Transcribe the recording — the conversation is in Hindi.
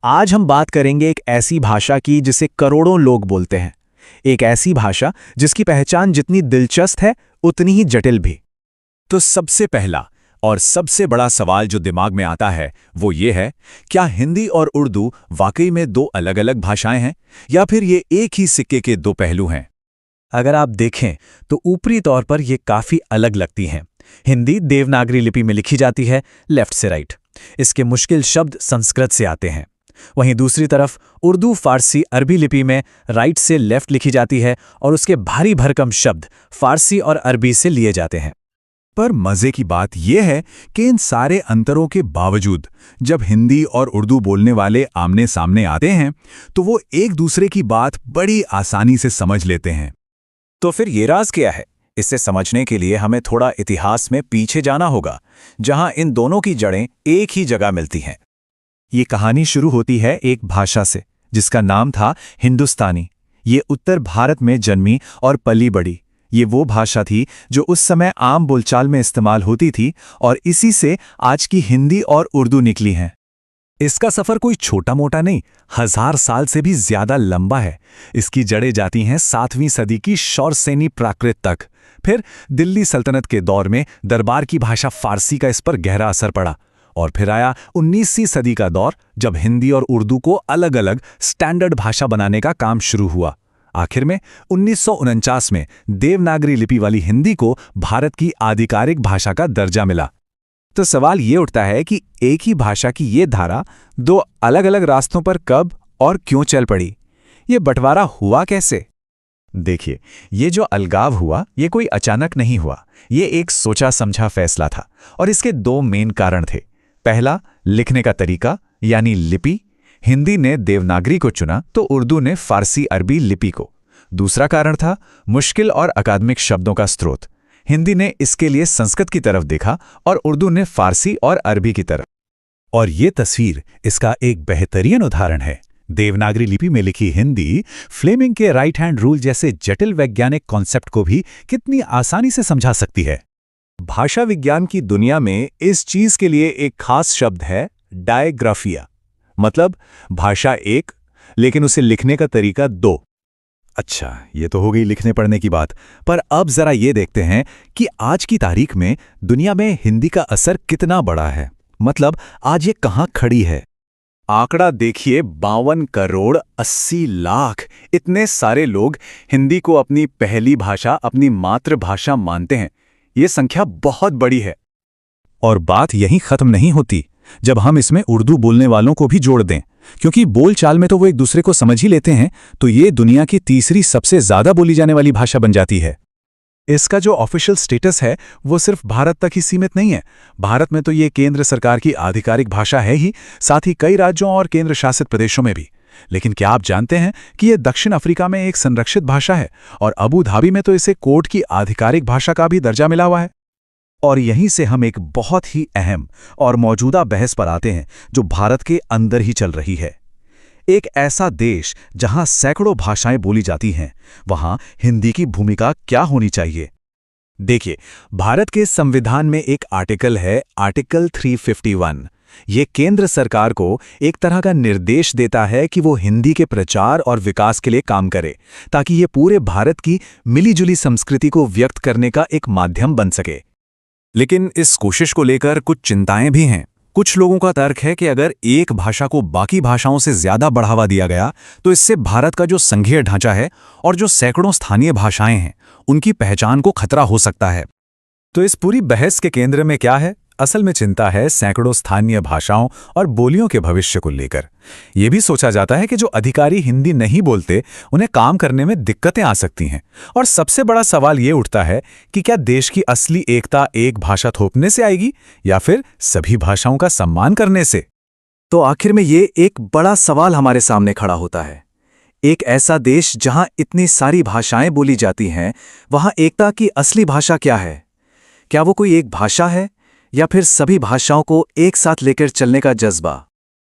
आज हम बात करेंगे एक ऐसी भाषा की जिसे करोड़ों लोग बोलते हैं। एक ऐसी भाषा जिसकी पहचान जितनी दिलचस्प है उतनी ही जटिल भी। तो सबसे पहला और सबसे बड़ा सवाल जो दिमाग में आता है वो ये है, क्या हिंदी और उर्दू वाकई में दो अलग-अलग भाषाएं हैं या फिर ये एक ही सिक्के के दो पहलू हैं? अगर आप देखें तो ऊपरी तौर पर ये काफी अलग लगती हैं। हिंदी देवनागरी लिपि में लिखी जाती है, लेफ्ट से राइट। इसके मुश्किल शब्द संस्कृत से आते हैं। वहीं दूसरी तरफ उर्दू फारसी अरबी लिपि में राइट से लेफ्ट लिखी जाती है और उसके भारी भरकम शब्द फारसी और अरबी से लिए जाते हैं। पर मजे की बात यह है कि इन सारे अंतरों के बावजूद जब हिंदी और उर्दू बोलने वाले आमने सामने आते हैं तो वो एक दूसरे की बात बड़ी आसानी से समझ लेते हैं। तो फिर ये राज क्या है? इसे समझने के लिए हमें थोड़ा इतिहास में पीछे जाना होगा, जहां इन दोनों की जड़ें एक ही जगह मिलती हैं। ये कहानी शुरू होती है एक भाषा से जिसका नाम था हिंदुस्तानी। ये उत्तर भारत में जन्मी और पली बड़ी। ये वो भाषा थी जो उस समय आम बोलचाल में इस्तेमाल होती थी और इसी से आज की हिंदी और उर्दू निकली हैं। इसका सफर कोई छोटा मोटा नहीं, 1000 साल से भी ज्यादा लंबा है। इसकी जड़ें जाती हैं 7वीं सदी की शौरसेनी प्राकृत तक। फिर दिल्ली सल्तनत के दौर में दरबार की भाषा फारसी का इस पर गहरा असर पड़ा और फिर आया 19वीं सदी का दौर जब हिंदी और उर्दू को अलग अलग स्टैंडर्ड भाषा बनाने का काम शुरू हुआ। आखिर में 1949 में देवनागरी लिपि वाली हिंदी को भारत की आधिकारिक भाषा का दर्जा मिला। तो सवाल ये उठता है कि एक ही भाषा की ये धारा दो अलग अलग रास्तों पर कब और क्यों चल पड़ी? ये बंटवारा हुआ कैसे? देखिए, ये जो अलगाव हुआ ये कोई अचानक नहीं हुआ। ये एक सोचा समझा फैसला था और इसके दो मेन कारण थे। पहला, लिखने का तरीका यानी लिपि। हिंदी ने देवनागरी को चुना तो उर्दू ने फारसी अरबी लिपि को। दूसरा कारण था मुश्किल और अकादमिक शब्दों का स्रोत। हिंदी ने इसके लिए संस्कृत की तरफ देखा और उर्दू ने फारसी और अरबी की तरफ। और ये तस्वीर इसका एक बेहतरीन उदाहरण है। देवनागरी लिपि में लिखी हिंदी फ्लेमिंग के राइट हैंड रूल जैसे जटिल वैज्ञानिक कॉन्सेप्ट को भी कितनी आसानी से समझा सकती है। भाषा विज्ञान की दुनिया में इस चीज के लिए एक खास शब्द है, डायग्राफिया। मतलब भाषा एक, लेकिन उसे लिखने का तरीका दो। अच्छा, ये तो हो गई लिखने पढ़ने की बात। पर अब जरा ये देखते हैं कि आज की तारीख में दुनिया में हिंदी का असर कितना बड़ा है। मतलब आज ये कहाँ खड़ी है। आंकड़ा देखिए, 52 करोड़ 80 लाख। इतने सारे लोग हिंदी को अपनी पहली भाषा, अपनी मातृभाषा मानते हैं। ये संख्या बहुत बड़ी है। और बात यहीं खत्म नहीं होती जब हम इसमें उर्दू बोलने वालों को भी जोड़ दें, क्योंकि बोलचाल में तो वो एक दूसरे को समझ ही लेते हैं, तो ये दुनिया की तीसरी सबसे ज्यादा बोली जाने वाली भाषा बन जाती है। इसका जो ऑफिशियल स्टेटस है वो सिर्फ भारत तक ही सीमित नहीं है। भारत में तो ये केंद्र सरकार की आधिकारिक भाषा है ही, साथ ही कई राज्यों और केंद्र शासित प्रदेशों में भी। लेकिन क्या आप जानते हैं कि ये दक्षिण अफ्रीका में एक संरक्षित भाषा है और अबू धाबी में तो इसे कोर्ट की आधिकारिक भाषा का भी दर्जा मिला हुआ है। और यहीं से हम एक बहुत ही अहम और मौजूदा बहस पर आते हैं जो भारत के अंदर ही चल रही है। एक ऐसा देश जहां सैकड़ों भाषाएं बोली जाती हैं, वहां हिंदी की भूमिका क्या होनी चाहिए? देखिए, भारत के संविधान में एक आर्टिकल है, आर्टिकल 351। ये केंद्र सरकार को एक तरह का निर्देश देता है कि वो हिंदी के प्रचार और विकास के लिए काम करे, ताकि ये पूरे भारत की मिलीजुली संस्कृति को व्यक्त करने का एक माध्यम बन सके। लेकिन इस कोशिश को लेकर कुछ चिंताएं भी हैं। कुछ लोगों का तर्क है कि अगर एक भाषा को बाकी भाषाओं से ज्यादा बढ़ावा दिया गया तो इससे भारत का जो संघीय ढांचा है और जो सैकड़ों स्थानीय भाषाएं हैं उनकी पहचान को खतरा हो सकता है। तो इस पूरी बहस के केंद्र में क्या है? असल में चिंता है सैकड़ों स्थानीय भाषाओं और बोलियों के भविष्य को लेकर। यह भी सोचा जाता है कि जो अधिकारी हिंदी नहीं बोलते उन्हें काम करने में दिक्कतें आ सकती हैं। और सबसे बड़ा सवाल ये उठता है कि क्या देश की असली एकता एक भाषा थोपने से आएगी या फिर सभी भाषाओं का सम्मान करने से? तो आखिर में ये एक बड़ा सवाल हमारे सामने खड़ा होता है। एक ऐसा देश जहां इतनी सारी भाषाएं बोली जाती हैं, वहां एकता की असली भाषा क्या है? क्या वो कोई एक भाषा है या फिर सभी भाषाओं को एक साथ लेकर चलने का जज्बा?